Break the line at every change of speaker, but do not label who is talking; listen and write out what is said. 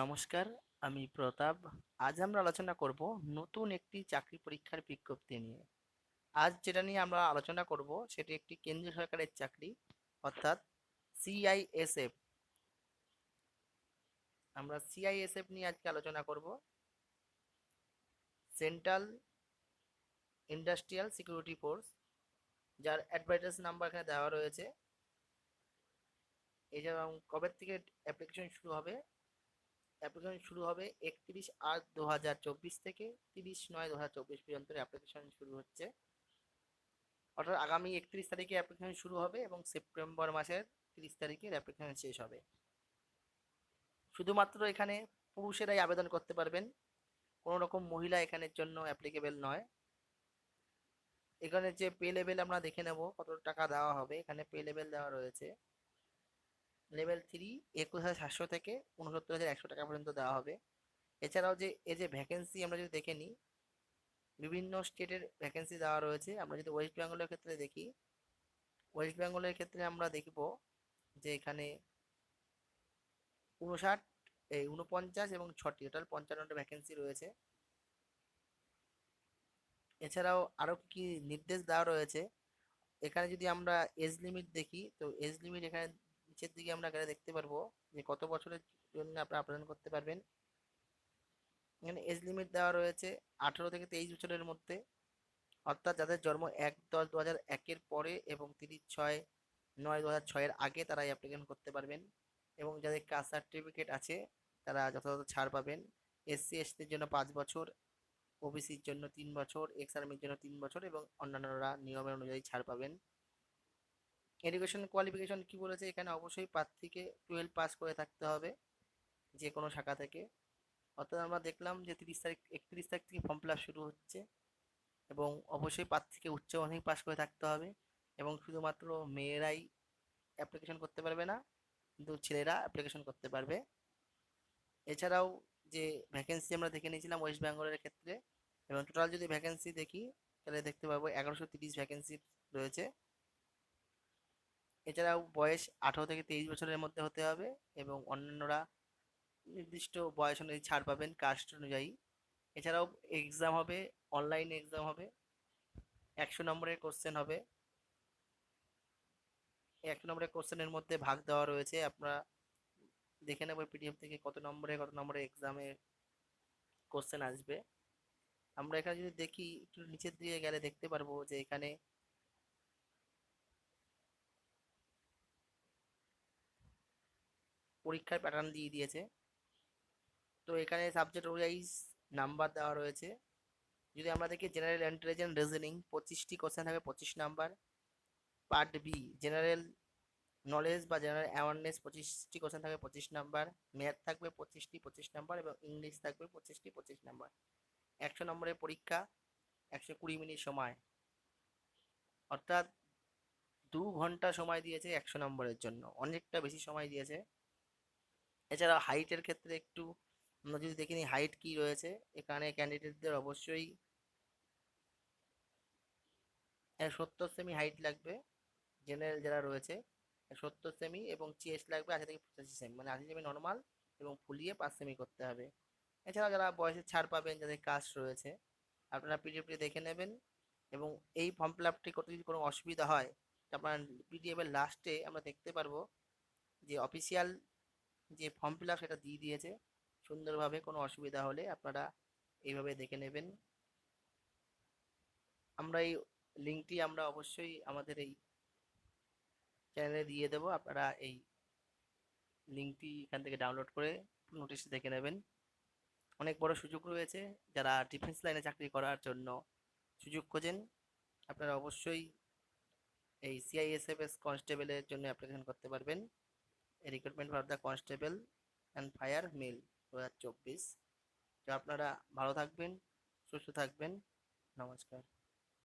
নমস্কার, আমি প্রতাপ। আজ আমরা আলোচনা করব নতুন একটি চাকরি পরীক্ষার বিজ্ঞপ্তি নিয়ে। আজ যেটা নিয়ে আমরা আলোচনা করব সেটি একটি কেন্দ্রীয় সরকারের চাকরি, অর্থাৎ সিআইএসএফ। আমরা সিআইএসএফ নিয়ে আজকে আলোচনা করব। সেন্ট্রাল ইন্ডাস্ট্রিয়াল সিকিউরিটি ফোর্স, যার অ্যাডভার্টাইজ নাম্বার এখানে দেওয়া রয়েছে। এছাড়াও কবে থেকে অ্যাপ্লিকেশন শুরু হবে? অ্যাপ্লিকেশন শুরু হবে 31/8/2024 থেকে 30/9/2024 পর্যন্ত অ্যাপ্লিকেশন শুরু হচ্ছে। অর্থাৎ আগামী 31 তারিখে অ্যাপ্লিকেশন শুরু হবে এবং সেপ্টেম্বর মাসের 30 তারিখে অ্যাপ্লিকেশন শেষ হবে। শুধুমাত্র এখানে পুরুষেরাই আবেদন করতে পারবেন, কোনো রকম মহিলা এখানের জন্য অ্যাপ্লিকেবল নয়। এখানে যে পে লেভেল আমরা দেখে নেব কত টাকা দেওয়া হবে। এখানে পে লেভেল দেওয়া রয়েছে লেভেল 3 21,700 থেকে 69,100 টাকা পর্যন্ত দেওয়া হবে। এছাড়াও যে এই যে ভ্যাকেন্সি আমরা যদি দেখে নিই, বিভিন্ন স্টেটের ভ্যাকেন্সি দেওয়া রয়েছে। আমরা যদি ওয়েস্ট বেঙ্গলের ক্ষেত্রে দেখি, ওয়েস্ট বেঙ্গলের ক্ষেত্রে আমরা দেখব যে এখানে 49 এবং 6টি, টোটাল 55টা ভ্যাকেন্সি রয়েছে। এছাড়াও আরো কি নির্দেশ দেওয়া রয়েছে, এখানে যদি আমরা এজ লিমিট দেখি, তো এজ লিমিট এখানে নিচের দিকে আমরা এখানে দেখতে পারবো যে কত বছরের জন্য আপনারা আবেদন করতে পারবেন। এখানে এজ লিমিট দেওয়া রয়েছে 18 থেকে 23 বছরের মধ্যে, অর্থাৎ যাদের জন্ম 1/10/2001 পরে এবং 30/6/9/2006 আগে তারা অ্যাপ্লিকেশন করতে পারবেন। এবং যাদের কাস্ট সার্টিফিকেট আছে তারা যথাযথ ছাড় পাবেন। এসসি এসটির জন্য 5 বছর, ওবিসির জন্য 3 বছর, এক্স আর্মির জন্য 3 বছর এবং অন্যান্যরা নিয়মের অনুযায়ী ছাড় পাবেন। এডুকেশন কোয়ালিফিকেশন কি বলেছে এখানে, অবশ্যই প্রার্থীকে 12 পাস করে থাকতে হবে যে কোনো শাখা থেকে। অর্থাৎ আমরা দেখলাম যে 31 তারিখ থেকে ফর্ম ফিল আপ শুরু হচ্ছে এবং অবশ্যই প্রার্থীকে উচ্চ মাধ্যমিক পাস করে থাকতে হবে এবং শুধুমাত্র মেয়েরাই অ্যাপ্লিকেশন করতে পারবে না, কিন্তু ছেলেরা অ্যাপ্লিকেশন করতে পারবে। এছাড়াও যে ভ্যাকেন্সি আমরা দেখে নিয়েছিলাম ওয়েস্ট বেঙ্গলের ক্ষেত্রে, এবং টোটাল যদি ভ্যাকেন্সি দেখি তাহলে দেখতে পাবো 1130 ভ্যাকেন্সি রয়েছে। এছাড়াও বয়স 18 থেকে 23 বছরের মধ্যে হতে হবে এবং অন্যান্যরা নির্দিষ্ট বয়স অনুযায়ী ছাড় পাবেন কাস্ট অনুযায়ী। এছাড়াও এক্সাম হবে, অনলাইন এক্সাম হবে, 100 নম্বরের কোশ্চেন হবে। 100 নম্বরের কোশ্চেনের মধ্যে ভাগ দেওয়া রয়েছে, আপনারা দেখে নেব পিডিএফ থেকে কত নম্বরের এক্সামে কোশ্চেন আসবে। আমরা এখানে যদি দেখি একটু নিচের দিকে গেলে দেখতে পারবো যে এখানে পরীক্ষার প্যাটার্ন দিয়ে দিয়েছে। তো এখানে সাবজেক্ট অনুযায়ী নাম্বার দেওয়া রয়েছে। যদি আমরা দেখি জেনারেল ইন্টেলিজেন্স রিজনিং 25টি কোশ্চেন থাকবে 25 number. Part B general knowledge বা জেনারেল অ্যাওয়ারনেস 25টি কোশ্চেন থাকবে 25 নাম্বার। ম্যাথ থাকবে 25টি 25 নাম্বার এবং ইংলিশ থাকবে 25টি 25 নাম্বার। 100 নম্বরের পরীক্ষা, 120 মিনিট সময়, অর্থাৎ 2 ঘন্টা সময় দিয়েছে 100 নম্বরের জন্য, অনেকটা বেশি সময় দিয়েছে। এছাড়া হাইটের ক্ষেত্রে একটু আমরা যদি দেখিনি হাইট কি রয়েছে, এখানে ক্যান্ডিডেটদের অবশ্যই 70 সেমি হাইট লাগবে। জেনারেল যারা রয়েছে 70 সেমি এবং চেস্ট লাগবে 80 থেকে 85 সেমি, মানে 80 সেমি নর্মাল এবং ফুলিয়ে 5 সেমি করতে হবে। এছাড়া যারা বয়সের ছাড় পাবেন, যাদের কাস্ট রয়েছে, আপনারা পিডিএফটি দেখে নেবেন। এবং এই ফর্ম ফিল আপটি করতে যদি কোনো অসুবিধা হয়, আপনার পিডিএফ এর লাস্টে আমরা দেখতে পারবো যে অফিসিয়াল যে ফর্ম ফিল আপ সেটা দিয়ে দিয়েছে সুন্দরভাবে। কোনো অসুবিধা হলে আপনারা এইভাবে দেখে নেবেন। আমরা এই লিঙ্কটি আমরা অবশ্যই আমাদের এই চ্যানেলে দিয়ে দেবো, আপনারা এই লিঙ্কটি এখান থেকে ডাউনলোড করে নোটিশ দেখে নেবেন। অনেক বড় সুযোগ রয়েছে, যারা ডিফেন্স লাইনে চাকরি করার জন্য সুযোগ খোঁজেন আপনারা অবশ্যই এই সিআইএসএফএস কনস্টেবলের জন্য অ্যাপ্লিকেশন করতে পারবেন। Recruitment for the constable and fire male 2024। তো আপনারা ভালো থাকবেন, সুস্থ থাকবেন। নমস্কার।